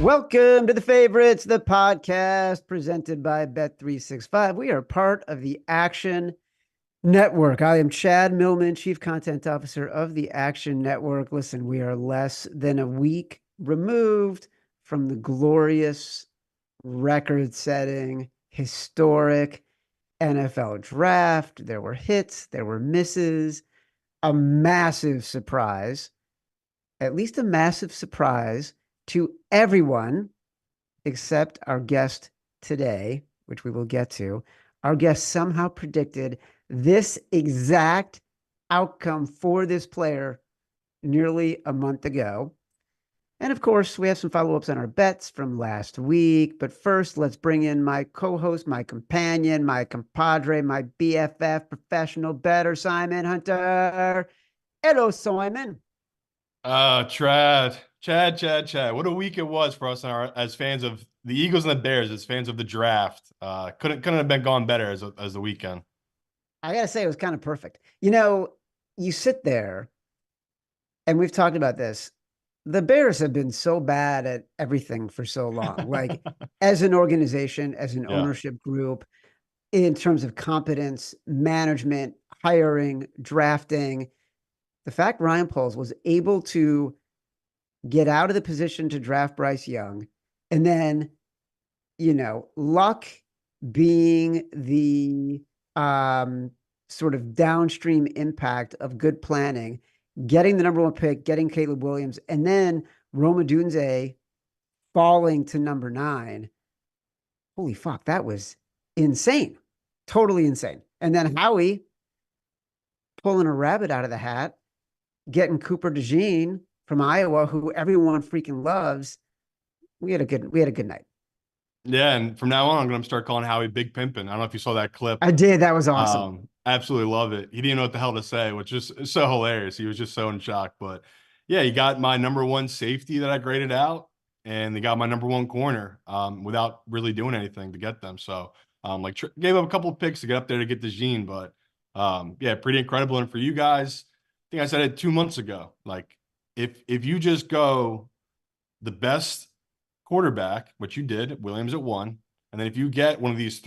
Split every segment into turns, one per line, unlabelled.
Welcome to the Favorites, the podcast presented by Bet365. We are part of the Action Network. I am Chad Millman, Chief Content Officer of the Action Network. Listen, we are less than a week removed from the glorious, record-setting, historic NFL draft. There were hits, there were misses, a massive surprise, at least a massive surprise to everyone except our guest today, which we will get to. Our guest somehow predicted this exact outcome for this player nearly a month ago. And of course, we have some follow-ups on our bets from last week. But first, let's bring in my co-host, my companion, my compadre, my BFF, professional bettor, Simon Hunter. Hello, Simon.
Chad. What a week it was for us as fans of the Eagles and the Bears, as fans of the draft. Couldn't have been gone better as the weekend.
I gotta say, it was kind of perfect. You know, you sit there, and we've talked about this. The Bears have been so bad at everything for so long, like as an organization, as an
Yeah.
ownership group, in terms of competence, management, hiring, drafting. The fact Ryan Poles was able to get out of the position to draft Bryce Young, and then, luck being the sort of downstream impact of good planning, getting the number one pick, getting Caleb Williams, and then Rome Odunze falling to number 9. Holy fuck, that was insane. Totally insane. And then Howie pulling a rabbit out of the hat, getting Cooper DeJean from Iowa, who everyone freaking loves. We had a good night.
Yeah, and from now on, I'm going to start calling Howie Big Pimpin'. I don't know if you saw that clip.
I did. That was awesome.
Absolutely love it. He didn't know what the hell to say, which is so hilarious. He was just so in shock. But yeah, he got my number one safety that I graded out, and they got my number one corner without really doing anything to get them. So gave up a couple of picks to get up there to get DeJean, but yeah, pretty incredible. And for you guys, I think I said it 2 months ago. Like if you just go the best quarterback, which you did, Williams at 1, and then if you get one of these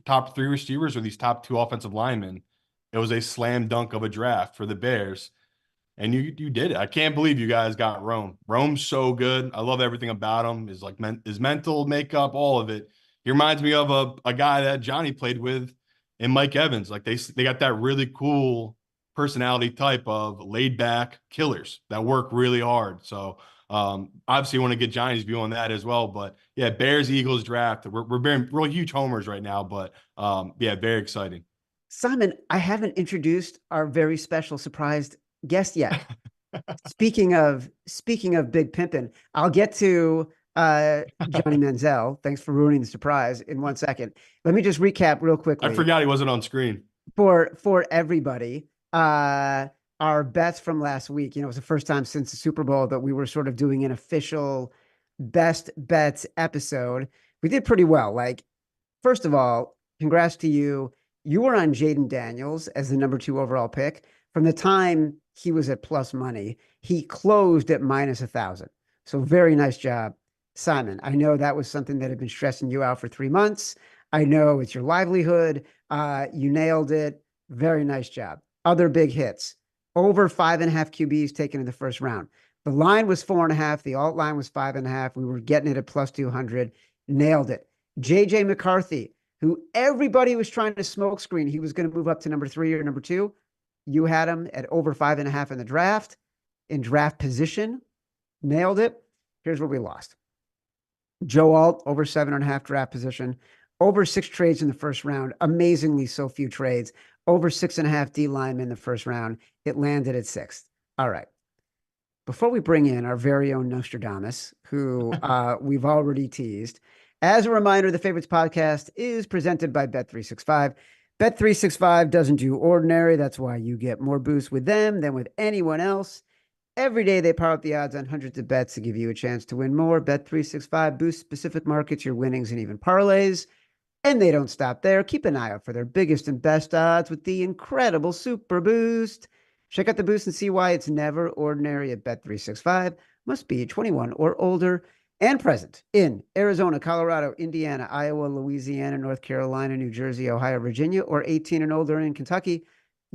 top three receivers or these top 2 offensive linemen, it was a slam dunk of a draft for the Bears. And you did it. I can't believe you guys got Rome. Rome's so good. I love everything about him. His mental makeup, all of it. He reminds me of a guy that Johnny played with in Mike Evans. Like they got that really cool personality type of laid back killers that work really hard. So obviously you want to get Johnny's view on that as well. But yeah, Bears Eagles draft. We're being real huge homers right now, but yeah, very exciting.
Simon, I haven't introduced our very special surprised guest yet. Speaking of Big Pimpin', I'll get to Johnny Manziel. Thanks for ruining the surprise in 1 second. Let me just recap real quickly.
I forgot he wasn't on screen.
For everybody, our bets from last week. It was the first time since the Super Bowl that we were sort of doing an official best bets episode. We did pretty well. Like, first of all, congrats to you. You were on Jaden Daniels as the number 2 overall pick. From the time he was at plus money, he closed at minus 1,000. So very nice job, Simon. I know that was something that had been stressing you out for 3 months. I know it's your livelihood. You nailed it. Very nice job. Other big hits. Over 5.5 QBs taken in the first round. The line was 4.5. The alt line was 5.5. We were getting it at plus 200. Nailed it. JJ McCarthy, who everybody was trying to smoke screen. He was going to move up to number 3 or number 2. You had him at over 5.5 in the draft, in draft position. Nailed it. Here's where we lost. Joe Alt, over 7.5 draft position. Over 6 trades in the first round. Amazingly, so few trades. Over 6.5 D linemen in the first round. It landed at 6th. All right. Before we bring in our very own Nostradamus, who we've already teased, as a reminder, the Favorites podcast is presented by Bet365. Bet365 doesn't do ordinary. That's why you get more boosts with them than with anyone else. Every day they power up the odds on hundreds of bets to give you a chance to win more. Bet365 boosts specific markets, your winnings, and even parlays. And they don't stop there. Keep an eye out for their biggest and best odds with the incredible Super Boost. Check out the boost and see why it's never ordinary at Bet365. Must be 21 or older. and present in Arizona, Colorado, Indiana, Iowa, Louisiana, North Carolina, New Jersey, Ohio, Virginia, or 18 and older in Kentucky.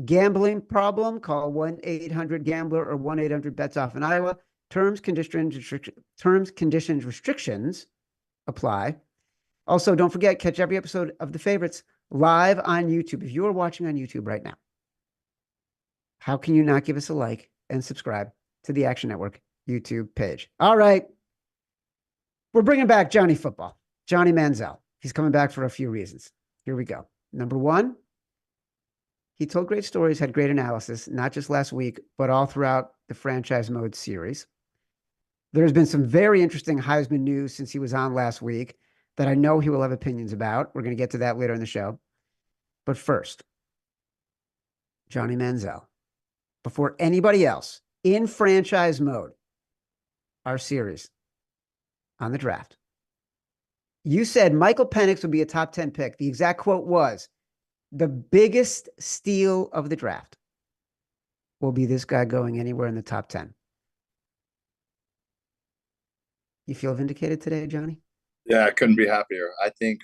Gambling problem? Call 1-800-GAMBLER or 1-800-BETS-OFF in Iowa. Terms, conditions, restrictions apply. Also, don't forget, catch every episode of The Favorites live on YouTube. If you are watching on YouTube right now, how can you not give us a like and subscribe to the Action Network YouTube page? All right. We're bringing back Johnny Football, Johnny Manziel. He's coming back for a few reasons. Here we go. Number one, he told great stories, had great analysis, not just last week, but all throughout the franchise mode series. There's been some very interesting Heisman news since he was on last week that I know he will have opinions about. We're going to get to that later in the show. But first, Johnny Manziel, before anybody else, in franchise mode, our series on the draft. You said Michael Penix would be a top 10 pick. The exact quote was, the biggest steal of the draft will be this guy going anywhere in the top 10. You feel vindicated today, Johnny?
Yeah, I couldn't be happier. I think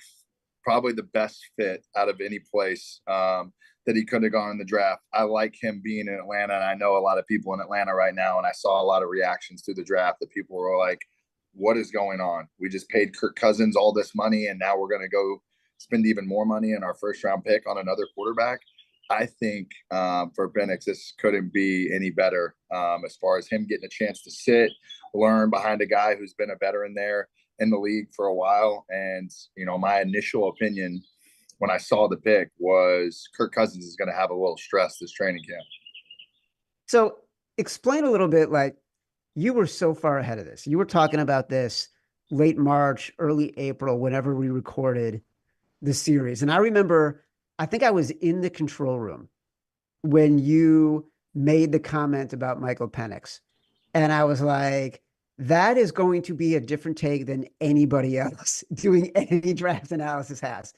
probably the best fit out of any place that he could have gone in the draft. I like him being in Atlanta, and I know a lot of people in Atlanta right now, and I saw a lot of reactions to the draft that people were like, what is going on? We just paid Kirk Cousins all this money, and now we're going to go spend even more money in our first-round pick on another quarterback. I think for Penix, this couldn't be any better as far as him getting a chance to sit, learn behind a guy who's been a veteran there in the league for a while. And, you know, my initial opinion when I saw the pick was Kirk Cousins is going to have a little stress this training camp.
So explain a little bit, like, you were so far ahead of this. You were talking about this late March, early April, whenever we recorded the series. And I remember, I think I was in the control room when you made the comment about Michael Penix. And I was like, that is going to be a different take than anybody else doing any draft analysis has.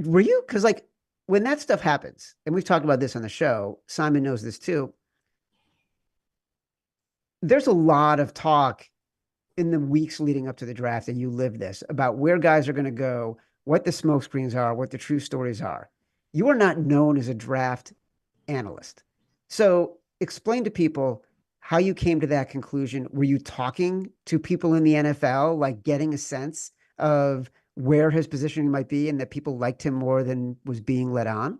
Were you? Because, like, when that stuff happens, and we've talked about this on the show, Simon knows this too, there's a lot of talk in the weeks leading up to the draft, and you live this, about where guys are going to go, what the smoke screens are, what the true stories are. You are not known as a draft analyst. So explain to people how you came to that conclusion. Were you talking to people in the NFL, like getting a sense of where his positioning might be and that people liked him more than was being let on?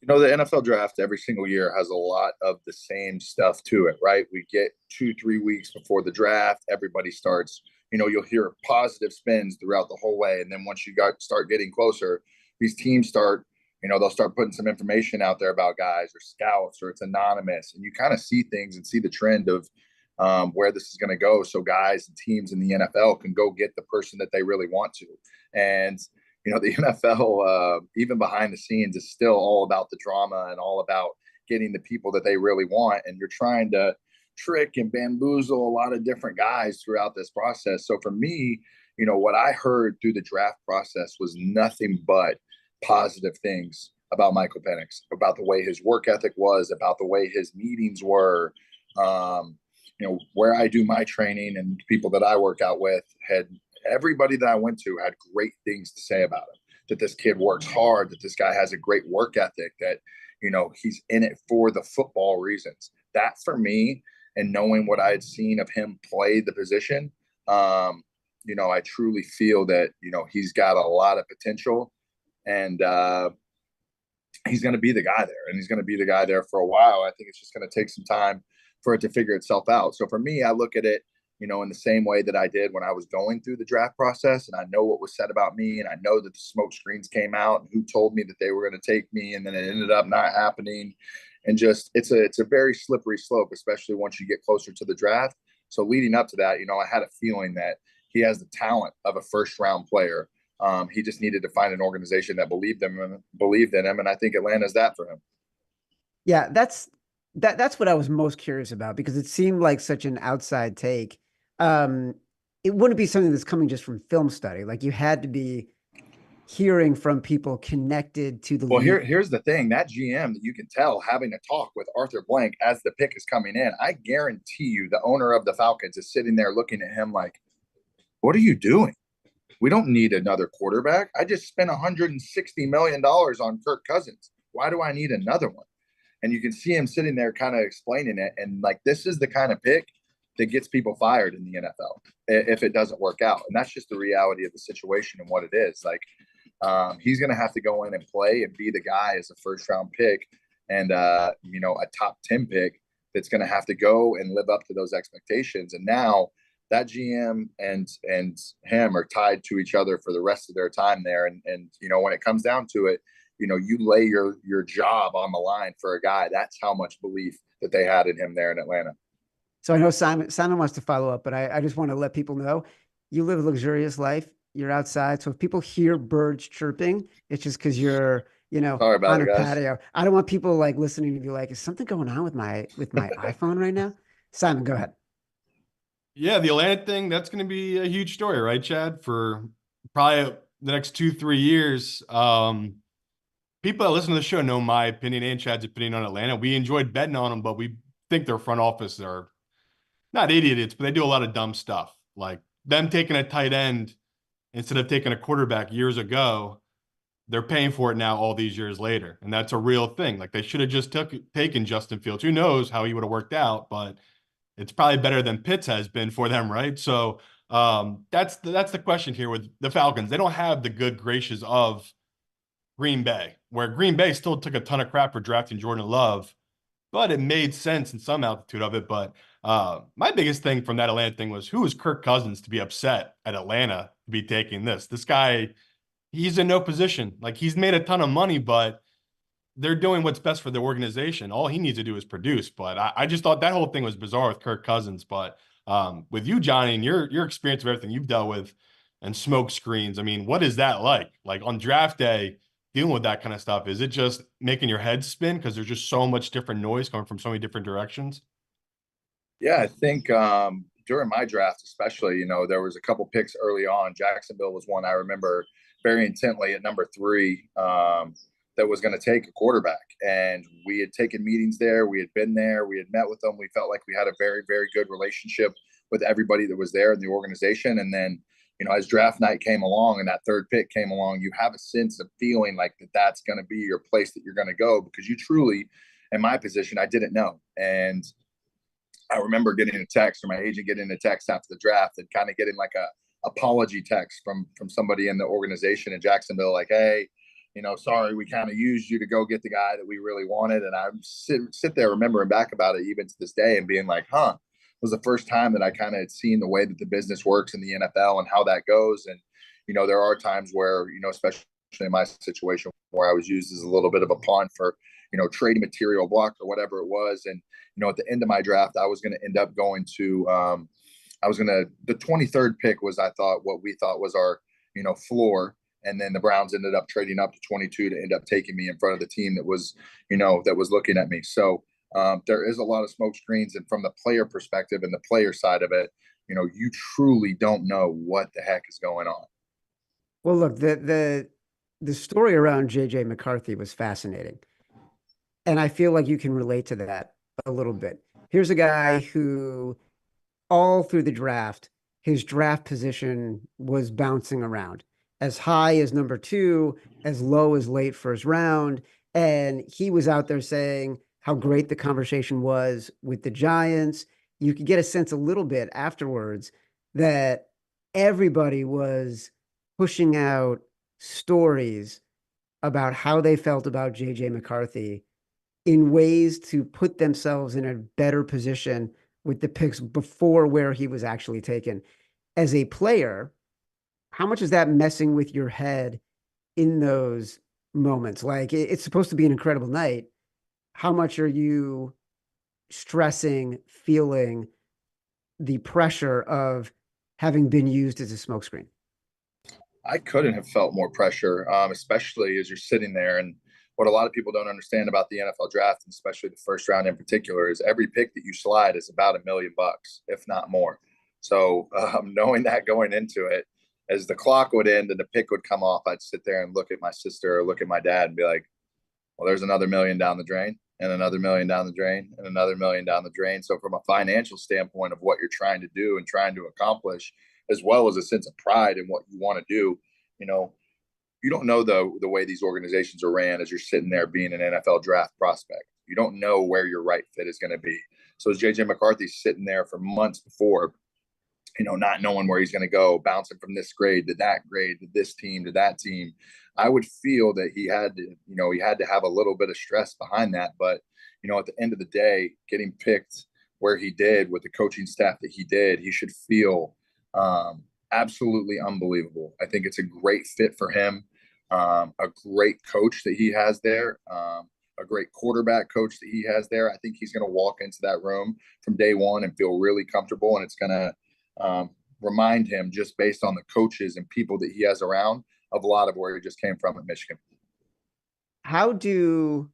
You know, the NFL draft every single year has a lot of the same stuff to it, right? We get 2-3 weeks before the draft, everybody starts, you know, you'll hear positive spins throughout the whole way. And then once you start getting closer, these teams start, you know, they'll start putting some information out there about guys or scouts, or it's anonymous. And you kind of see things and see the trend of where this is going to go. So guys and teams in the NFL can go get the person that they really want to. And you know, the NFL, even behind the scenes, is still all about the drama and all about getting the people that they really want. And you're trying to trick and bamboozle a lot of different guys throughout this process. So for me, you know, what I heard through the draft process was nothing but positive things about Michael Penix, about the way his work ethic was, about the way his meetings were. You know, where I do my training and people that I work out with had everybody that I went to had great things to say about him, that this kid works hard, that this guy has a great work ethic, that, you know, he's in it for the football reasons. That for me, and knowing what I had seen of him play the position, you know, I truly feel that, you know, he's got a lot of potential, and he's going to be the guy there, and he's going to be the guy there for a while. I think it's just going to take some time for it to figure itself out. So for me, I look at it, you know, in the same way that I did when I was going through the draft process, and I know what was said about me, and I know that the smoke screens came out and who told me that they were going to take me, and then it ended up not happening. And just, it's a very slippery slope, especially once you get closer to the draft. So leading up to that, you know, I had a feeling that he has the talent of a first round player. He just needed to find an organization that believed in him. And I think Atlanta's that for him.
Yeah, that's what I was most curious about, because it seemed like such an outside take. It wouldn't be something that's coming just from film study. Like, you had to be hearing from people connected to the
Well,
league.
here's the thing. That GM that you can tell having a talk with Arthur Blank as the pick is coming in, I guarantee you the owner of the Falcons is sitting there looking at him like, what are you doing? We don't need another quarterback. I just spent $160 million on Kirk Cousins. Why do I need another one? And you can see him sitting there kind of explaining it. And like, this is the kind of pick that gets people fired in the NFL if it doesn't work out. And that's just the reality of the situation and what it is. Like, he's going to have to go in and play and be the guy as a first round pick and, a top 10 pick that's going to have to go and live up to those expectations. And now that GM and him are tied to each other for the rest of their time there. And when it comes down to it, you lay your job on the line for a guy. That's how much belief that they had in him there in Atlanta.
So I know Simon wants to follow up, but I just want to let people know you live a luxurious life. You're outside. So if people hear birds chirping, it's just because you're,
Sorry about
on
it,
a
guys.
patio. I don't want people like listening to be like, is something going on with my iPhone right now? Simon, go ahead.
Yeah, the Atlanta thing, that's going to be a huge story, right, Chad? For probably the next 2-3 years. People that listen to the show know my opinion and Chad's opinion on Atlanta. We enjoyed betting on them, but we think their front office are not idiots, but they do a lot of dumb stuff. Like them taking a tight end instead of taking a quarterback years ago, they're paying for it now all these years later. And that's a real thing. Like they should have just taken Justin Fields. Who knows how he would have worked out, but it's probably better than Pitts has been for them, right? So that's the question here with the Falcons. They don't have the good graces of Green Bay, where Green Bay still took a ton of crap for drafting Jordan Love, but it made sense in some altitude of it. But my biggest thing from that Atlanta thing was, who is Kirk Cousins to be upset at Atlanta to be taking this? This guy, he's in no position. Like he's made a ton of money, but they're doing what's best for the organization. All he needs to do is produce. But I just thought that whole thing was bizarre with Kirk Cousins. But with you, Johnny, and your experience of everything you've dealt with and smoke screens, I mean, what is that like? Like on draft day, dealing with that kind of stuff, is it just making your head spin because there's just so much different noise coming from so many different directions?
Yeah, I think during my draft, especially, there was a couple picks early on. Jacksonville was one I remember very intently at number 3 that was going to take a quarterback. And we had taken meetings there. We had been there. We had met with them. We felt like we had a very, very good relationship with everybody that was there in the organization. And then, as draft night came along and that third pick came along, you have a sense of feeling like that's going to be your place that you're going to go, because you truly, in my position, I didn't know. And I remember getting a text, or my agent getting a text after the draft and kind of getting like a apology text from somebody in the organization in Jacksonville, like, hey, sorry, we kind of used you to go get the guy that we really wanted. And I sit there remembering back about it even to this day and being like, it was the first time that I kind of had seen the way that the business works in the NFL and how that goes. And, there are times where, especially in my situation, where I was used as a little bit of a pawn for, trading material block or whatever it was. And, at the end of my draft, I was going to end up going to, the 23rd pick was, I thought, what we thought was our, floor. And then the Browns ended up trading up to 22 to end up taking me in front of the team that was, that was looking at me. So there is a lot of smoke screens. And from the player perspective and the player side of it, you truly don't know what the heck is going on.
Well, look, the story around JJ McCarthy was fascinating. And I feel like you can relate to that a little bit. Here's a guy who all through the draft, his draft position was bouncing around, as high as number 2, as low as late first round. And he was out there saying how great the conversation was with the Giants. You could get a sense a little bit afterwards that everybody was pushing out stories about how they felt about JJ McCarthy in ways to put themselves in a better position with the picks before where he was actually taken. As a player, how much is that messing with your head in those moments? Like it's supposed to be an incredible night. How much are you stressing, feeling the pressure of having been used as a smokescreen?
I couldn't have felt more pressure, especially as you're sitting there. And what a lot of people don't understand about the NFL draft, and especially the first round in particular, is every pick that you slide is about $1 million, if not more. So knowing that going into it, as the clock would end and the pick would come off, I'd sit there and look at my sister or look at my dad and be like, well, there's another $1 million down the drain and another $1 million down the drain and another $1 million down the drain. So from a financial standpoint of what you're trying to do and trying to accomplish as well as a sense of pride in what you want to do. You know, you don't know the way these organizations are ran as you're sitting there being an NFL draft prospect. You don't know where your right fit is going to be. So as JJ McCarthy's sitting there for months before, not knowing where he's going to go, bouncing from this grade to that grade, to this team, to that team, I would feel that he had to have a little bit of stress behind that. But, at the end of the day, getting picked where he did with the coaching staff that he did, he should feel absolutely unbelievable. I think it's a great fit for him, a great coach that he has there, a great quarterback coach that he has there. I think he's going to walk into that room from day one and feel really comfortable, and it's going to remind him, just based on the coaches and people that he has around, of a lot of where he just came from at Michigan.
How does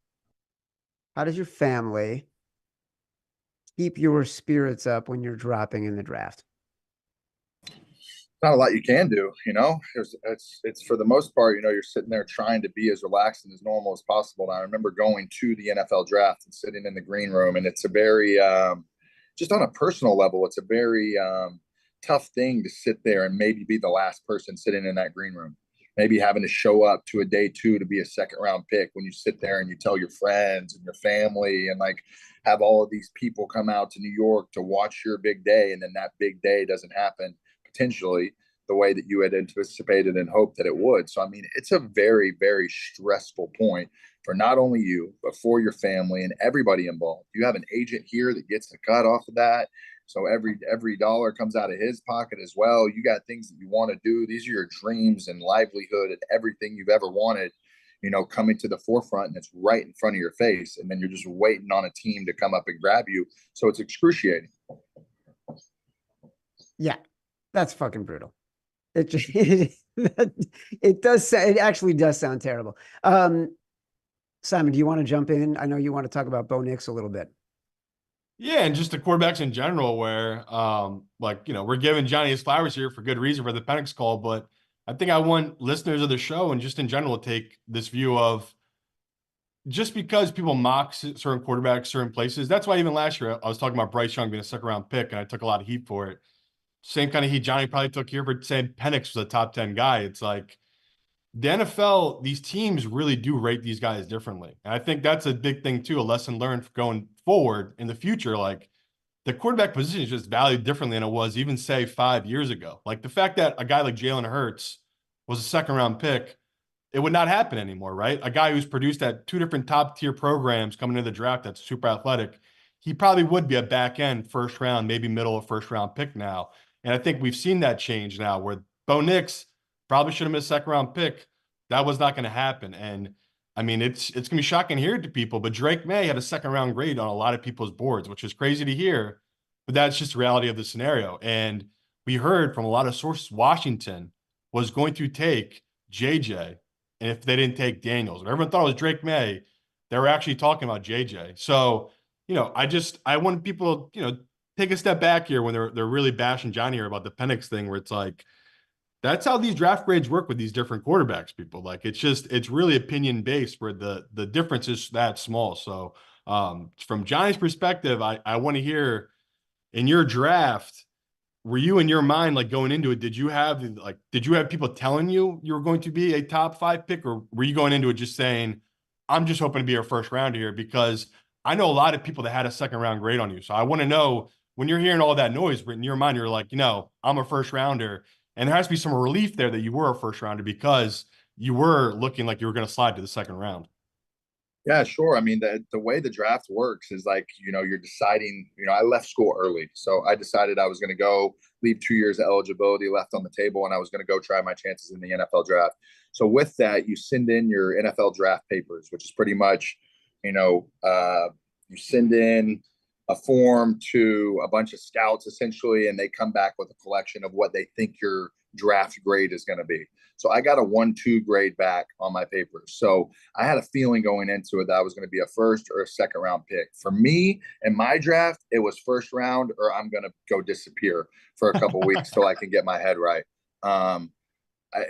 your family keep your spirits up when you're dropping in the draft?
Not a lot you can do, it's for the most part, you're sitting there trying to be as relaxed and as normal as possible. And I remember going to the NFL draft and sitting in the green room, and it's a very, just on a personal level, it's a very tough thing to sit there and maybe be the last person sitting in that green room, maybe having to show up to a day 2 to be a second round pick, when you sit there and you tell your friends and your family and like have all of these people come out to New York to watch your big day. And then that big day doesn't happen potentially the way that you had anticipated and hoped that it would. So, I mean, it's a very, very stressful point for not only you, but for your family and everybody involved. You have an agent here that gets the cut off of that. So every dollar comes out of his pocket as well. You got things that you want to do. These are your dreams and livelihood and everything you've ever wanted, coming to the forefront, and it's right in front of your face. And then you're just waiting on a team to come up and grab you. So it's excruciating.
Yeah, that's fucking brutal. It just, it actually does sound terrible. Simon, do you want to jump in? I know you want to talk about Bo Nix a little bit.
Yeah, and just the quarterbacks in general, where we're giving Johnny his flowers here for good reason for the Penix call, but I think I want listeners of the show and just in general to take this view of, just because people mock certain quarterbacks, certain places. That's why even last year I was talking about Bryce Young being a second round pick, and I took a lot of heat for it. Same kind of heat Johnny probably took here for saying Penix was a top 10 guy. It's like the NFL, these teams really do rate these guys differently. And I think that's a big thing too, a lesson learned for going forward in the future. Like, the quarterback position is just valued differently than it was even, say, 5 years ago. Like, the fact that a guy like Jalen Hurts was a second round pick, it would not happen anymore, right? A guy who's produced at 2 different top tier programs coming into the draft that's super athletic, he probably would be a back end first round, maybe middle of first round pick now. And I think we've seen that change now, where Bo Nix probably should have been a second round pick. That was not going to happen. And I mean, it's going to be shocking to hear to people, but Drake May had a second round grade on a lot of people's boards, which is crazy to hear, but that's just the reality of the scenario. And we heard from a lot of sources, Washington was going to take JJ, and if they didn't take Daniels, everyone thought it was Drake May, they were actually talking about JJ. So, I want people, take a step back here when they're really bashing Johnny here about the Penix thing, where it's like, that's how these draft grades work with these different quarterbacks, people. Like, it's really opinion based, where the difference is that small. So from Johnny's perspective, I want to hear, in your draft, were you, in your mind, like going into it, did you have people telling you were going to be a top 5 pick, or were you going into it just saying, I'm just hoping to be a first rounder here? Because I know a lot of people that had a second round grade on you. So I want to know, when you're hearing all that noise, but in your mind, you're like, I'm a first rounder. And there has to be some relief there that you were a first rounder, because you were looking like you were going to slide to the second round.
Yeah, sure. I mean, the way the draft works is like, you're deciding, I left school early. So I decided I was going to go leave 2 years of eligibility left on the table, and I was going to go try my chances in the NFL draft. So with that, you send in your NFL draft papers, which is pretty much, you send in a form to a bunch of scouts essentially, and they come back with a collection of what they think your draft grade is going to be. So I got a 1-2 grade back on my papers. So I had a feeling going into it that I was going to be a first or a second round pick. For me in my draft, it was first round, or I'm going to go disappear for a couple weeks till I can get my head right.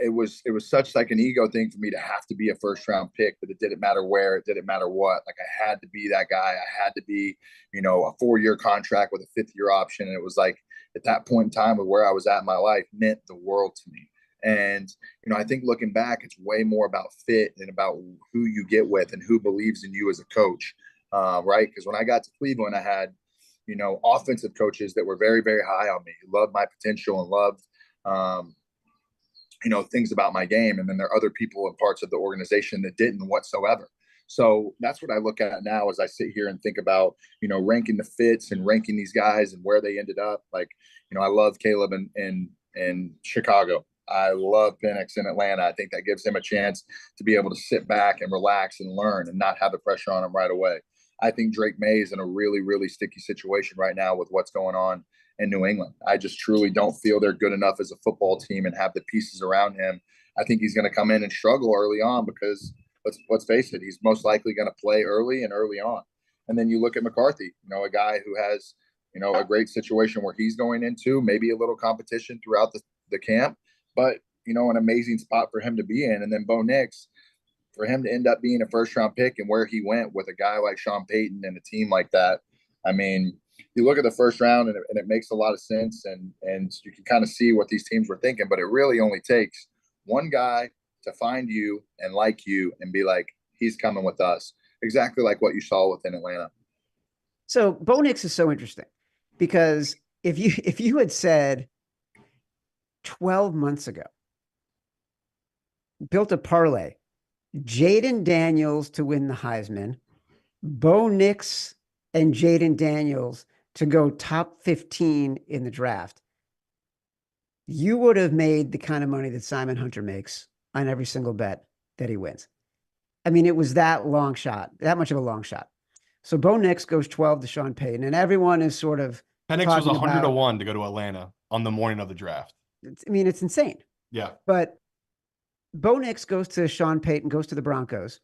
It was such like an ego thing for me to have to be a first round pick, that it didn't matter where, it didn't matter what. Like, I had to be that guy. I had to be, a 4-year contract with a 5th year option. And it was like, at that point in time of where I was at in my life meant the world to me. And, I think looking back, it's way more about fit and about who you get with and who believes in you as a coach, right? Because when I got to Cleveland, I had, offensive coaches that were very, very high on me, loved my potential and loved, things about my game. And then there are other people and parts of the organization that didn't whatsoever. So that's what I look at now as I sit here and think about, ranking the fits and ranking these guys and where they ended up. Like, I love Caleb in Chicago. I love Penix in Atlanta. I think that gives him a chance to be able to sit back and relax and learn and not have the pressure on him right away. I think Drake May is in a really, really sticky situation right now with what's going on in New England. I just truly don't feel they're good enough as a football team and have the pieces around him. I think he's going to come in and struggle early on because let's face it, he's most likely going to play early and early on. And then you look at McCarthy, a guy who has, a great situation where he's going into maybe a little competition throughout the camp, but, an amazing spot for him to be in. And then Bo Nix, for him to end up being a first-round pick and where he went with a guy like Sean Payton and a team like that, I mean, you look at the first round and it makes a lot of sense, and you can kind of see what these teams were thinking, but it really only takes one guy to find you and like you and be like, he's coming with us. Exactly like what you saw within Atlanta.
So Bo Nix is so interesting because if you had said 12 months ago, built a parlay, Jaden Daniels to win the Heisman, Bo Nix and Jaden Daniels to go top 15 in the draft, you would have made the kind of money that Simon Hunter makes on every single bet that he wins. I mean, it was that long shot, that much of a long shot. So Bo Nix goes 12 to Sean Payton, and everyone is sort of
Penix was 100 to 1 to go to Atlanta on the morning of the draft.
I mean, it's insane.
Yeah.
But Bo Nix goes to Sean Payton, goes to the Broncos.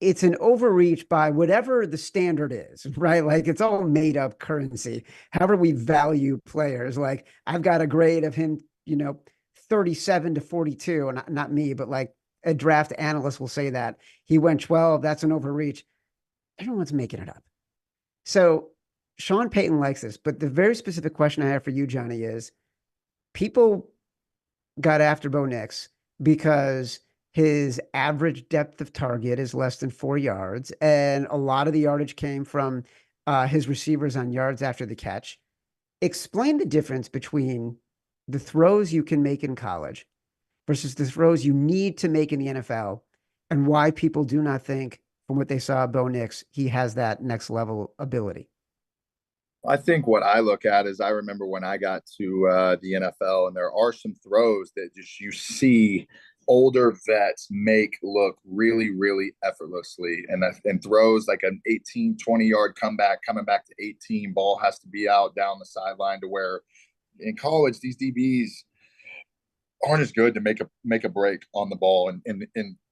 It's an overreach by whatever the standard is, right? Like it's all made up currency. However we value players, like I've got a grade of him, 37 to 42, and not me, but like a draft analyst will say that he went 12. That's an overreach. Everyone's making it up. So Sean Payton likes this, but the very specific question I have for you, Johnny, is people got after Bo Nix because his average depth of target is less than 4 yards, and a lot of the yardage came from his receivers on yards after the catch. Explain the difference between the throws you can make in college versus the throws you need to make in the NFL, and why people do not think, from what they saw of Bo Nix, he has that next level ability.
I think what I look at is I remember when I got to the NFL, and there are some throws that just you see older vets make look really, really effortlessly. And throws like an 18, 20-yard comeback, coming back to 18, ball has to be out down the sideline, to where in college, these DBs aren't as good to make a break on the ball and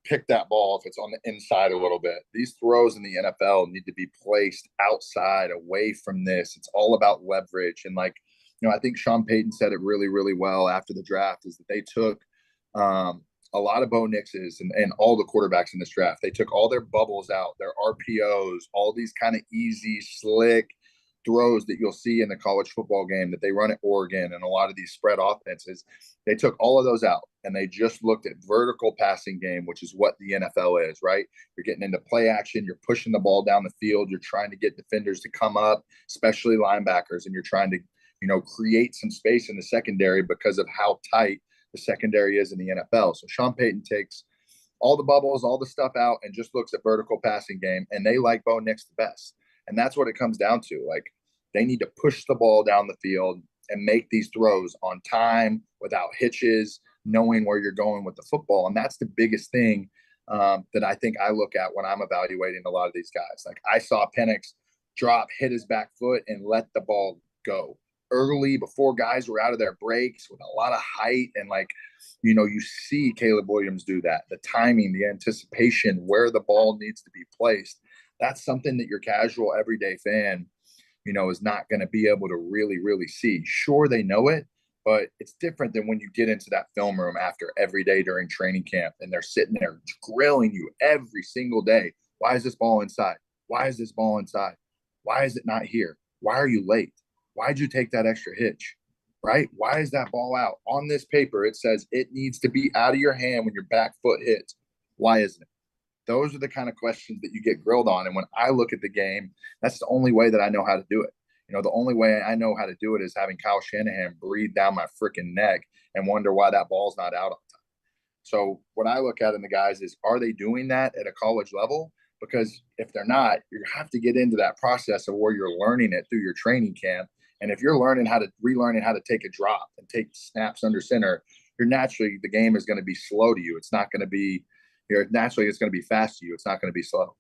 pick that ball if it's on the inside a little bit. These throws in the NFL need to be placed outside, away from this. It's all about leverage. And I think Sean Payton said it really, really well after the draft, is that they took a lot of Bo Nix's and all the quarterbacks in this draft. They took all their bubbles out, their RPOs, all these kind of easy, slick throws that you'll see in the college football game that they run at Oregon and a lot of these spread offenses. They took all of those out and they just looked at vertical passing game, which is what the NFL is, right? You're getting into play action. You're pushing the ball down the field. You're trying to get defenders to come up, especially linebackers, and you're trying to, create some space in the secondary because of how tight the secondary is in the NFL. So Sean Payton takes all the bubbles, all the stuff out, and just looks at vertical passing game, and they like Bo Nix the best. And that's what it comes down to. Like, they need to push the ball down the field and make these throws on time, without hitches, knowing where you're going with the football. And that's the biggest thing that I think I look at when I'm evaluating a lot of these guys. Like, I saw Penix drop, hit his back foot, and let the ball go early before guys were out of their breaks with a lot of height. And you see Caleb Williams do that, the timing, the anticipation, where the ball needs to be placed. That's something that your casual everyday fan, is not going to be able to really, really see. Sure, they know it, but it's different than when you get into that film room after every day during training camp and they're sitting there grilling you every single day. Why is this ball inside? Why is this ball inside? Why is it not here? Why are you late? Why'd you take that extra hitch? right? Why is that ball out? On this paper, it says it needs to be out of your hand when your back foot hits. Why isn't it? Those are the kind of questions that you get grilled on. And when I look at the game, that's the only way that I know how to do it. The only way I know how to do it is having Kyle Shanahan breathe down my freaking neck and wonder why that ball's not out on time. So what I look at in the guys is, are they doing that at a college level? Because if they're not, you have to get into that process of where you're learning it through your training camp. And if you're relearning how to take a drop and take snaps under center, the game is going to be slow to you. It's not going to be, naturally it's going to be fast to you. It's not going to be slow.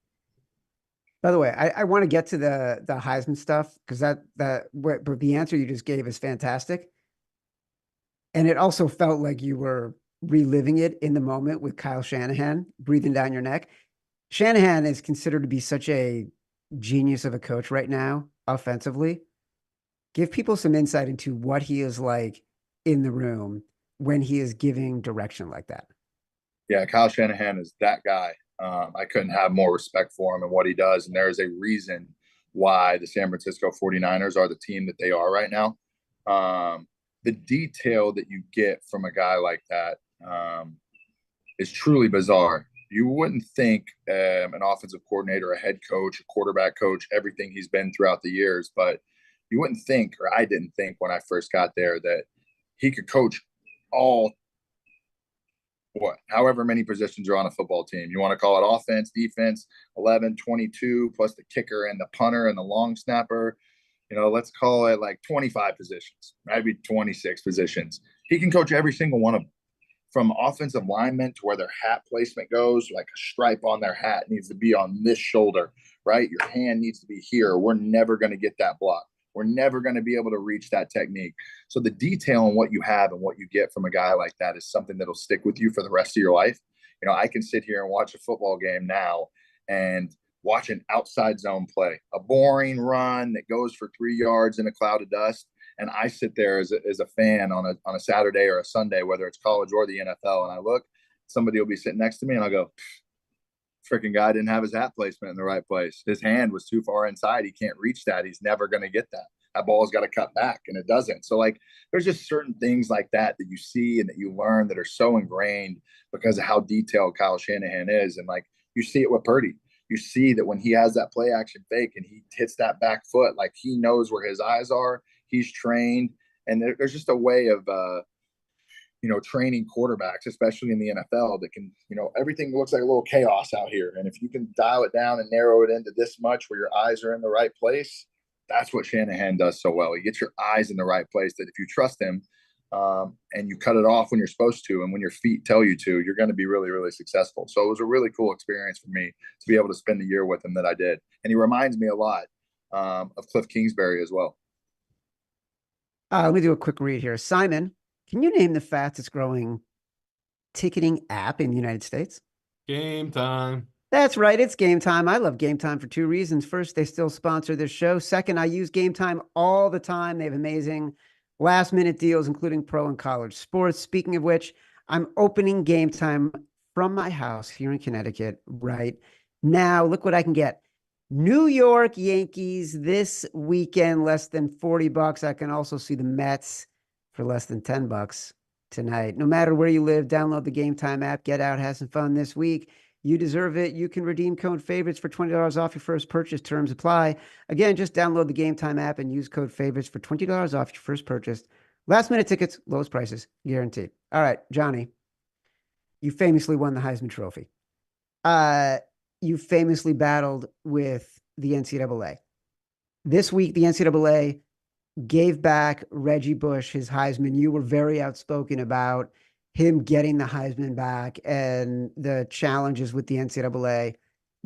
By the way, I want to get to the Heisman stuff, because but the answer you just gave is fantastic. And it also felt like you were reliving it in the moment with Kyle Shanahan breathing down your neck. Shanahan is considered to be such a genius of a coach right now, offensively. Give people some insight into what he is like in the room when he is giving direction like that.
Yeah, Kyle Shanahan is that guy. I couldn't have more respect for him and what he does. And there is a reason why the San Francisco 49ers are the team that they are right now. The detail that you get from a guy like that is truly bizarre. You wouldn't think an offensive coordinator, a head coach, a quarterback coach, everything he's been throughout the years, but you wouldn't think, or I didn't think when I first got there, that he could coach however many positions are on a football team. You want to call it offense, defense, 11, 22, plus the kicker and the punter and the long snapper. Let's call it like 25 positions, maybe 26 positions. He can coach every single one of them, from offensive linemen to where their hat placement goes. Like a stripe on their hat needs to be on this shoulder, right? Your hand needs to be here. We're never going to get that block. We're never going to be able to reach that technique. So the detail on what you have and what you get from a guy like that is something that'll stick with you for the rest of your life. I can sit here and watch a football game now and watch an outside zone play, a boring run that goes for 3 yards in a cloud of dust. And I sit there as a fan on a Saturday or a Sunday, whether it's college or the NFL, and I look, somebody will be sitting next to me and I'll go, freaking guy didn't have his hat placement in the right place. His hand was too far inside. He can't reach that. He's never going to get that. That ball's got to cut back, and it doesn't. So there's just certain things like that you see and that you learn that are so ingrained because of how detailed Kyle Shanahan is. And you see it with Purdy. You see that when he has that play action fake and he hits that back foot, he knows where his eyes are. He's trained, and there's just a way of training quarterbacks, especially in the NFL, that can, everything looks like a little chaos out here. And if you can dial it down and narrow it into this much where your eyes are in the right place, that's what Shanahan does so well. He gets your eyes in the right place, that if you trust him and you cut it off when you're supposed to, and when your feet tell you to, you're going to be really, really successful. So it was a really cool experience for me to be able to spend the year with him that I did. And he reminds me a lot of Cliff Kingsbury as well.
Let me do a quick read here. Simon, can you name the fastest growing ticketing app in the United States?
Game Time.
That's right. It's Game Time. I love Game Time for 2 reasons. First, they still sponsor this show. Second, I use Game Time all the time. They have amazing last minute deals, including pro and college sports. Speaking of which, I'm opening Game Time from my house here in Connecticut right now. Look what I can get. New York Yankees this weekend, less than $40. I can also see the Mets for less than $10 tonight. No matter where you live, download the Game Time app. Get out, have some fun this week. You deserve it. You can redeem code favorites for $20 off your first purchase. Terms apply. Again, just download the Game Time app and use code favorites for $20 off your first purchase. Last minute tickets, lowest prices, guaranteed. All right, Johnny, you famously won the Heisman Trophy. You famously battled with the NCAA. This week, the NCAA gave back Reggie Bush his Heisman. You were very outspoken about him getting the Heisman back and the challenges with the NCAA.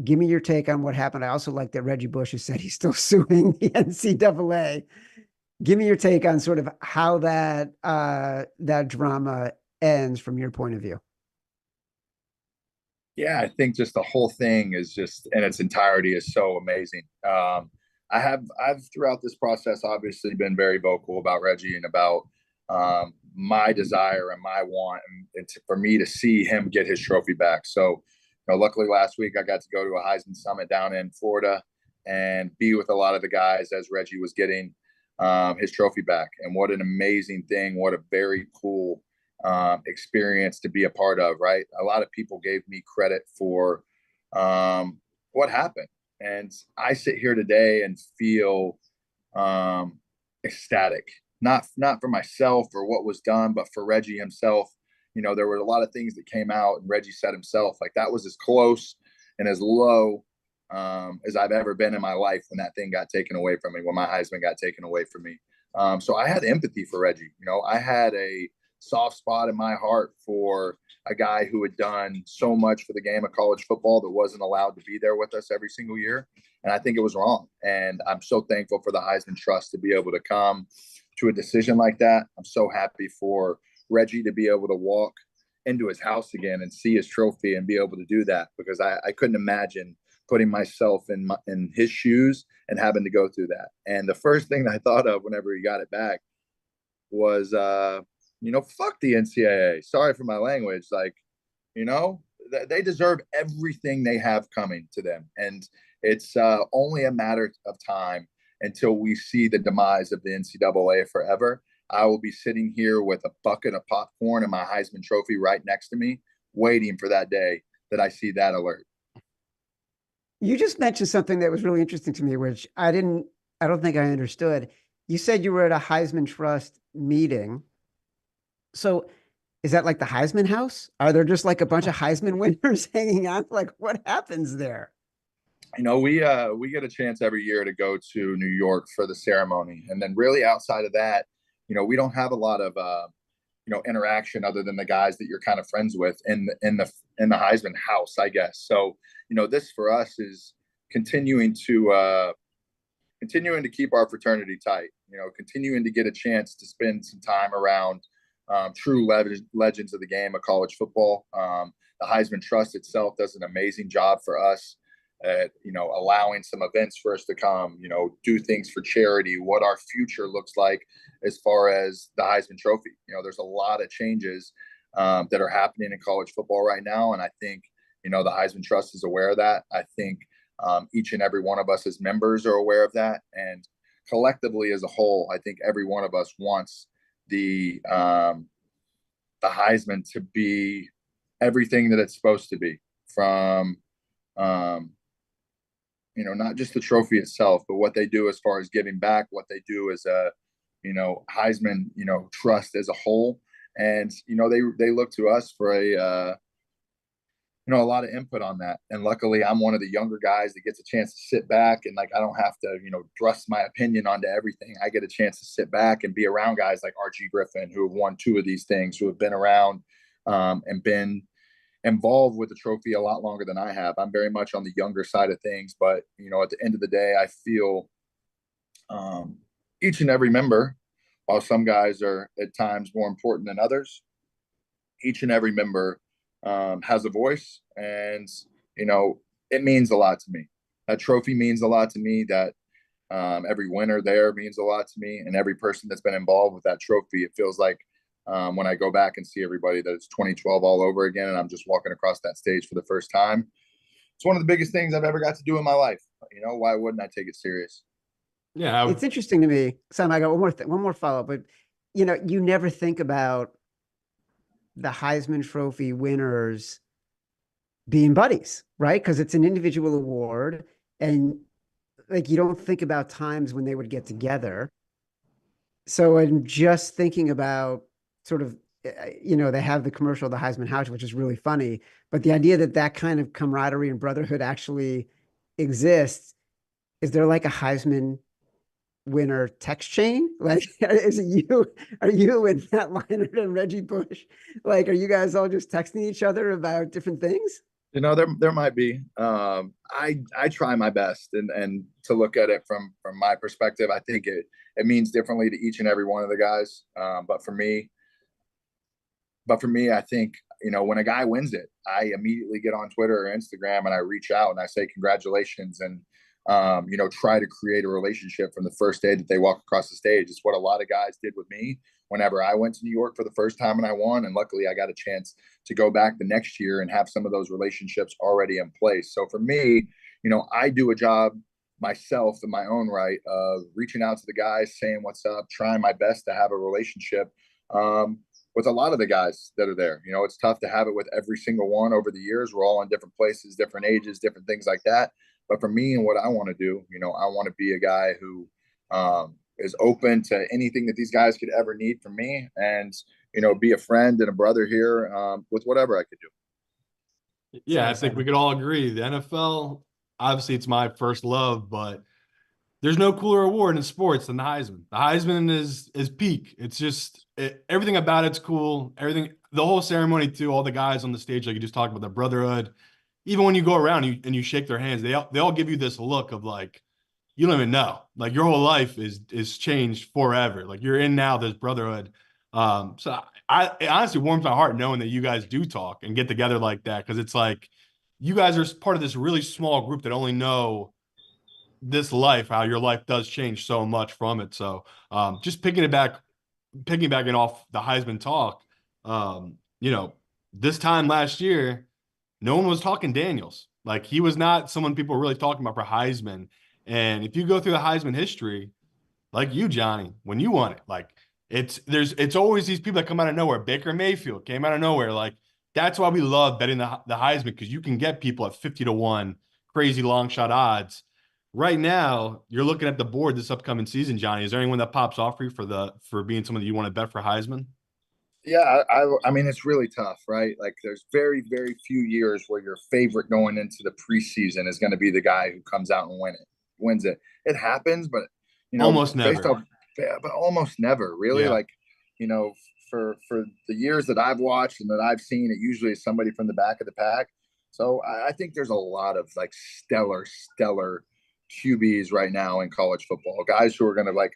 Give me your take on what happened. I also like that Reggie Bush has said he's still suing the NCAA. Give me your take on sort of how that drama ends from your point of view.
Yeah, I think just the whole thing is just in its entirety is so amazing. I've throughout this process obviously been very vocal about Reggie and about my desire and my want and for me to see him get his trophy back. So, luckily last week I got to go to a Heisman Summit down in Florida and be with a lot of the guys as Reggie was getting his trophy back. And what an amazing thing. What a very cool experience to be a part of, right? A lot of people gave me credit for what happened. And I sit here today and feel ecstatic, not for myself or what was done, but for Reggie himself. There were a lot of things that came out, and Reggie said himself, like, that was as close and as low as I've ever been in my life when that thing got taken away from me, when my Heisman got taken away from me. So I had empathy for Reggie. I had a soft spot in my heart for a guy who had done so much for the game of college football that wasn't allowed to be there with us every single year. And I think it was wrong. And I'm so thankful for the Heisman Trust to be able to come to a decision like that. I'm so happy for Reggie to be able to walk into his house again and see his trophy and be able to do that, because I couldn't imagine putting myself in his shoes and having to go through that. And the first thing that I thought of whenever he got it back was, fuck the NCAA. Sorry for my language. Like, they deserve everything they have coming to them. And it's only a matter of time until we see the demise of the NCAA forever. I will be sitting here with a bucket of popcorn and my Heisman trophy right next to me, waiting for that day that I see that alert.
You just mentioned something that was really interesting to me, which I don't think I understood. You said you were at a Heisman Trust meeting. So is that like the Heisman house? Are there just like a bunch of Heisman winners hanging out? Like, what happens there?
We get a chance every year to go to New York for the ceremony. And then really outside of that, we don't have a lot of interaction other than the guys that you're kind of friends with in the Heisman house, I guess. So, this for us is continuing to keep our fraternity tight, continuing to get a chance to spend some time around true legends of the game of college football. The Heisman Trust itself does an amazing job for us at, allowing some events for us to come, do things for charity, what our future looks like as far as the Heisman Trophy. There's a lot of changes that are happening in college football right now. And I think, the Heisman Trust is aware of that. I think each and every one of us as members are aware of that. And collectively as a whole, I think every one of us wants the Heisman to be everything that it's supposed to be, from not just the trophy itself, but what they do as far as giving back, what they do as a Heisman trust as a whole. And they look to us for a lot of input on that. And luckily I'm one of the younger guys that gets a chance to sit back, and like, I don't have to thrust my opinion onto everything. I get a chance to sit back and be around guys like RG Griffin, who have won 2 of these things, who have been around and been involved with the trophy a lot longer than I have. I'm very much on the younger side of things, but at the end of the day, I feel each and every member, while some guys are at times more important than others, each and every member has a voice, and it means a lot to me. That trophy means a lot to me. That every winner there means a lot to me, and every person that's been involved with that trophy. It feels like when I go back and see everybody that it's 2012 all over again, and I'm just walking across that stage for the first time. It's one of the biggest things I've ever got to do in my life. Why wouldn't I take it serious?
Yeah,
It's interesting to me. Sam, I got one more follow-up, but you never think about the Heisman Trophy winners being buddies, right? Because it's an individual award, and like, you don't think about times when they would get together. So I'm just thinking about sort of, they have the commercial, the Heisman House, which is really funny, but the idea that kind of camaraderie and brotherhood actually exists. Is there like a Heisman winner text chain? Like, is it you? Are you and Matt Leinart and Reggie Bush? Like, are you guys all just texting each other about different things?
There might be. I try my best and to look at it from my perspective. I think it means differently to each and every one of the guys. But for me, I think, when a guy wins it, I immediately get on Twitter or Instagram and I reach out and I say congratulations, and try to create a relationship from the first day that they walk across the stage. It's what a lot of guys did with me whenever I went to New York for the first time and I won. And luckily I got a chance to go back the next year and have some of those relationships already in place. So for me, I do a job myself in my own right of reaching out to the guys, saying what's up, trying my best to have a relationship with a lot of the guys that are there. You know, it's tough to have it with every single one over the years. We're all in different places, different ages, different things like that. But for me and what I want to do, you know, I want to be a guy who is open to anything that these guys could ever need from me, and, you know, be a friend and a brother here with whatever I could do.
Yeah, I think we could all agree. The NFL, obviously, it's my first love, but there's no cooler award in sports than the Heisman. The Heisman is peak. It's just everything about it's cool. Everything, the whole ceremony too. All the guys on the stage, like you just talked about, the brotherhood. Even when you go around and you shake their hands, they all give you this look of like, you don't even know. Like your whole life is changed forever. Like you're in now this brotherhood. So it honestly warms my heart knowing that you guys do talk and get together like that, because it's like you guys are part of this really small group that only know this life, how your life does change so much from it. So just piggybacking off the Heisman talk, you know, this time last year, no one was talking Daniels. Like he was not someone people were really talking about for Heisman. And if you go through the Heisman history, like you, Johnny, when you won it, like it's always these people that come out of nowhere. Baker Mayfield came out of nowhere. Like that's why we love betting the Heisman, because you can get people at 50-1, crazy long shot odds. Right now, you're looking at the board this upcoming season, Johnny. Is there anyone that pops off for you for being someone that you want to bet for Heisman?
Yeah, I mean, it's really tough, right? Like there's very, very few years where your favorite going into the preseason is going to be the guy who comes out and wins it. It happens, but, you know,
Almost
based
never.
off, yeah, but almost never really.
Yeah.
Like, you know, for the years that I've watched and that I've seen, it usually is somebody from the back of the pack. So I think there's a lot of like stellar QBs right now in college football, guys who are going to like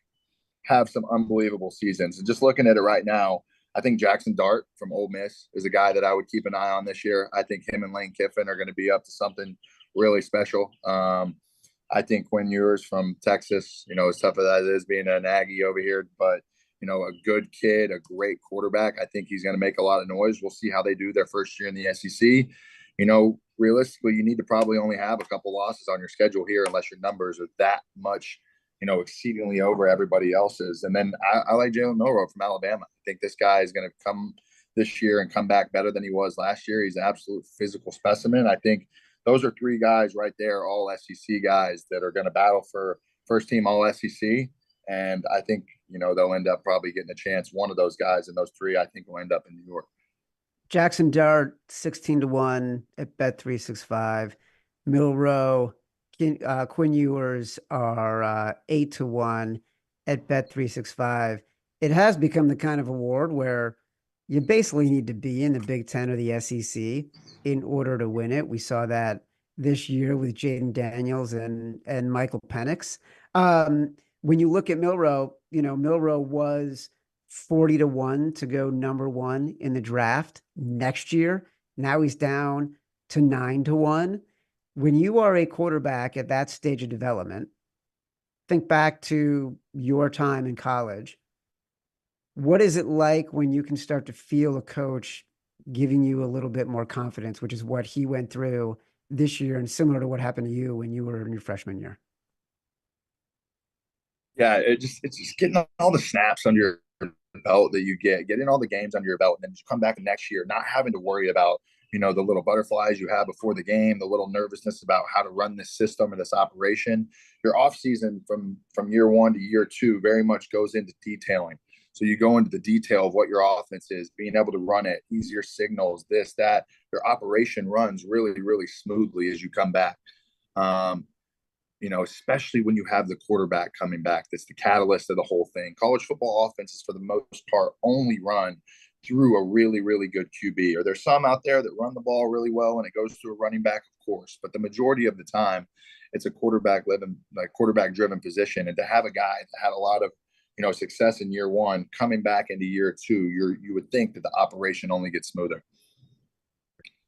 have some unbelievable seasons. And just looking at it right now, I think Jackson Dart from Ole Miss is a guy that I would keep an eye on this year. I think him and Lane Kiffin are going to be up to something really special. I think Quinn Ewers from Texas, you know, as tough as that is being an Aggie over here, but, you know, a good kid, a great quarterback. I think he's going to make a lot of noise. We'll see how they do their first year in the SEC. You know, realistically, you need to probably only have a couple losses on your schedule here unless your numbers are that much, you know, exceedingly over everybody else's. And then I like Jalen Milroe from Alabama. I think this guy is going to come this year and come back better than he was last year. He's an absolute physical specimen. I think those are three guys right there, all SEC guys that are going to battle for first team all SEC. And I think, you know, they'll end up probably getting a chance. One of those guys and those three, I think, will end up in New York.
Jackson Dart, 16-1 at Bet365. Milroe, Quinn Ewers are 8-1 at Bet365. It has become the kind of award where you basically need to be in the Big Ten or the SEC in order to win it. We saw that this year with Jaden Daniels and Michael Penix. When you look at Milroe, you know, Milroe was 40-1 to go number one in the draft next year. Now he's down to 9-1. When you are a quarterback at that stage of development, think back to your time in college. What is it like when you can start to feel a coach giving you a little bit more confidence, which is what he went through this year and similar to what happened to you when you were in your freshman year?
Yeah, it's just getting all the snaps under your belt that you getting all the games under your belt, and then just come back next year, not having to worry about, you know, the little butterflies you have before the game, the little nervousness about how to run this system or this operation. Your off season from year one to year two very much goes into detailing. So you go into the detail of what your offense is, being able to run it, easier signals, this, that. Your operation runs really, really smoothly as you come back. You know, especially when you have the quarterback coming back, that's the catalyst of the whole thing. College football offenses, for the most part, only run through a really, really good QB. Or there's some out there that run the ball really well and it goes through a running back, of course. But the majority of the time, it's a quarterback-driven position. And to have a guy that had a lot of, you know, success in year one, coming back into year two, you would think that the operation only gets smoother.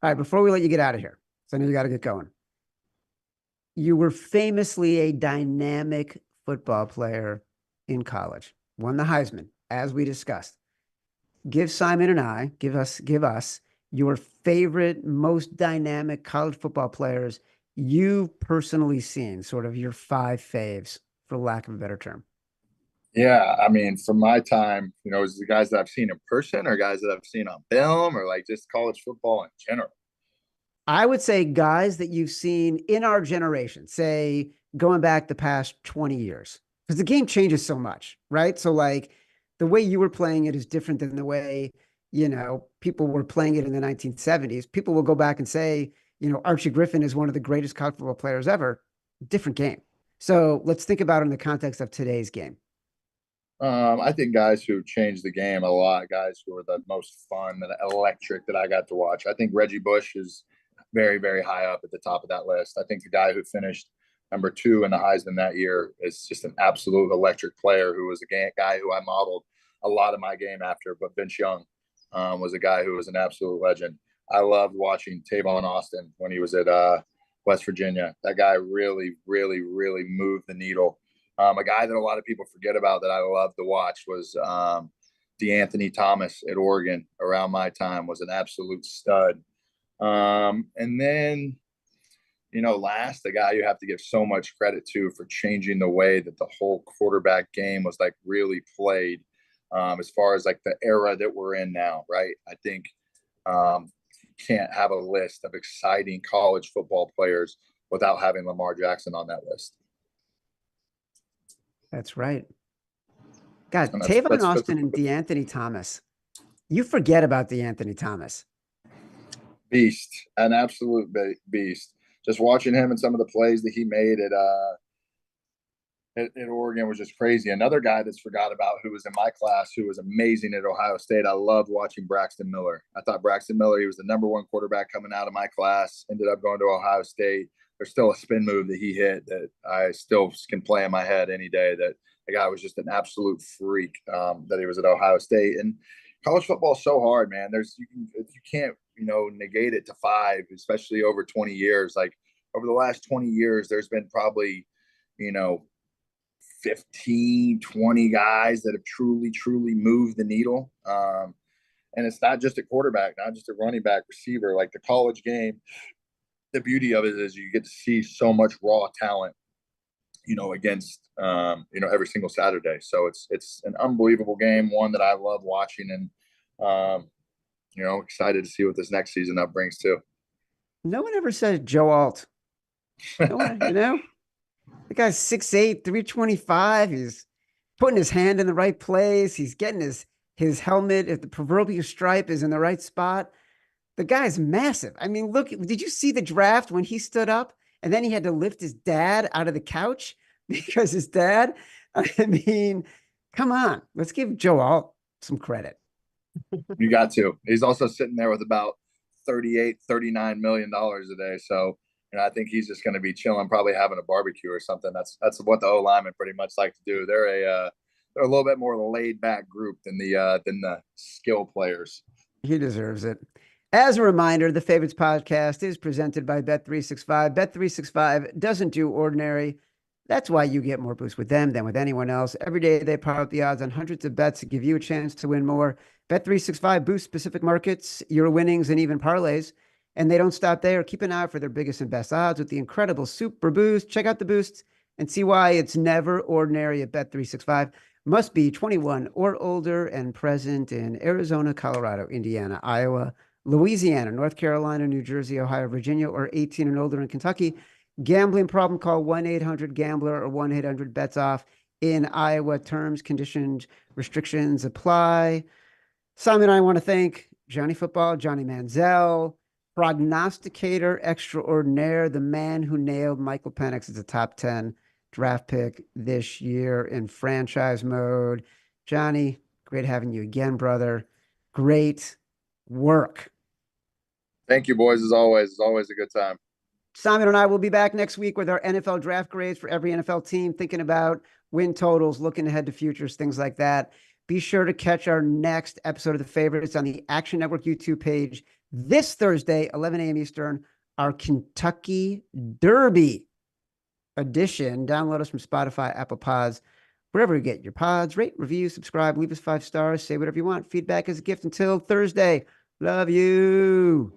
All right, before we let you get out of here, so I know you got to get going. You were famously a dynamic football player in college, won the Heisman, as we discussed. Give Simon and I, give us your favorite, most dynamic college football players you've personally seen, sort of your 5 faves, for lack of a better term?
Yeah, I mean, from my time, is the guys that I've seen in person or guys that I've seen on film or like just college football in general.
I would say guys that you've seen in our generation, say going back the past 20 years, because the game changes so much, right? So, like, the way you were playing it is different than the way, people were playing it in the 1970s. People will go back and say, Archie Griffin is one of the greatest college football players ever. Different game. So let's think about it in the context of today's game.
I think guys who changed the game a lot, guys who were the most fun and electric that I got to watch. I think Reggie Bush is very, very high up at the top of that list. I think the guy who finished number 2 in the Heisman that year is just an absolute electric player who was a guy who I modeled a lot of my game after. But Vince Young was a guy who was an absolute legend. I loved watching Tavon Austin when he was at West Virginia. That guy really, really, really moved the needle. A guy that a lot of people forget about that I love to watch was DeAnthony Thomas at Oregon around my time, was an absolute stud. And then, last, the guy you have to give so much credit to for changing the way that the whole quarterback game was like really played, as far as like the era that we're in now, right? I think you can't have a list of exciting college football players without having Lamar Jackson on that list.
That's right. God,
And
Tavon Austin and DeAnthony Thomas. You forget about DeAnthony Thomas.
Beast, an absolute beast. Just watching him and some of the plays that he made at Oregon was just crazy. Another guy that's forgot about who was in my class, who was amazing at Ohio State. I loved watching Braxton Miller. I thought Braxton Miller, he was the #1 quarterback coming out of my class, ended up going to Ohio State. There's still a spin move that he hit that I still can play in my head any day. That the guy was just an absolute freak, that he was at Ohio State. And college football is so hard, man. You can't, negate it to 5, especially over 20 years. Like over the last 20 years, there's been probably, 15, 20 guys that have truly, truly moved the needle. And it's not just a quarterback, not just a running back, receiver. Like the college game, the beauty of it is you get to see so much raw talent, against, every single Saturday. So it's an unbelievable game, one that I love watching, and, excited to see what this next season up brings too.
No one ever said Joe Alt. No one, the guy's 6'8", 325. He's putting his hand in the right place. He's getting his helmet, if the proverbial stripe is in the right spot. The guy's massive. I mean, look, did you see the draft when he stood up and then he had to lift his dad out of the couch because his dad, I mean, come on, let's give Joe Alt some credit.
You got to. He's also sitting there with about $38-39 million a day. So, I think he's just going to be chilling, probably having a barbecue or something. That's what the O linemen pretty much like to do. They're a little bit more laid back group than the skill players.
He deserves it. As a reminder, the Favorites podcast is presented by Bet365. Bet365 doesn't do ordinary. That's why you get more boosts with them than with anyone else. Every day they power up the odds on hundreds of bets to give you a chance to win more. Bet365 boosts specific markets, your winnings, and even parlays. And they don't stop there. Keep an eye out for their biggest and best odds with the incredible Super Boost. Check out the boosts and see why it's never ordinary at Bet365. Must be 21 or older and present in Arizona, Colorado, Indiana, Iowa, Louisiana, North Carolina, New Jersey, Ohio, Virginia, or 18 and older in Kentucky. Gambling problem, call 1-800-GAMBLER or 1-800-BETS-OFF. In Iowa, terms, conditions, restrictions apply. Simon, I want to thank Johnny Football, Johnny Manziel, prognosticator extraordinaire, the man who nailed Michael Penix as a top 10 draft pick this year in franchise mode. Johnny, great having you again, brother. Great work.
Thank you, boys, as always. It's always a good time.
Simon and I will be back next week with our NFL draft grades for every NFL team, thinking about win totals, looking ahead to futures, things like that. Be sure to catch our next episode of The Favorites on the Action Network YouTube page this Thursday, 11 a.m. Eastern, our Kentucky Derby edition. Download us from Spotify, Apple Pods, wherever you get your pods. Rate, review, subscribe, leave us 5 stars, say whatever you want. Feedback is a gift. Until Thursday, love you.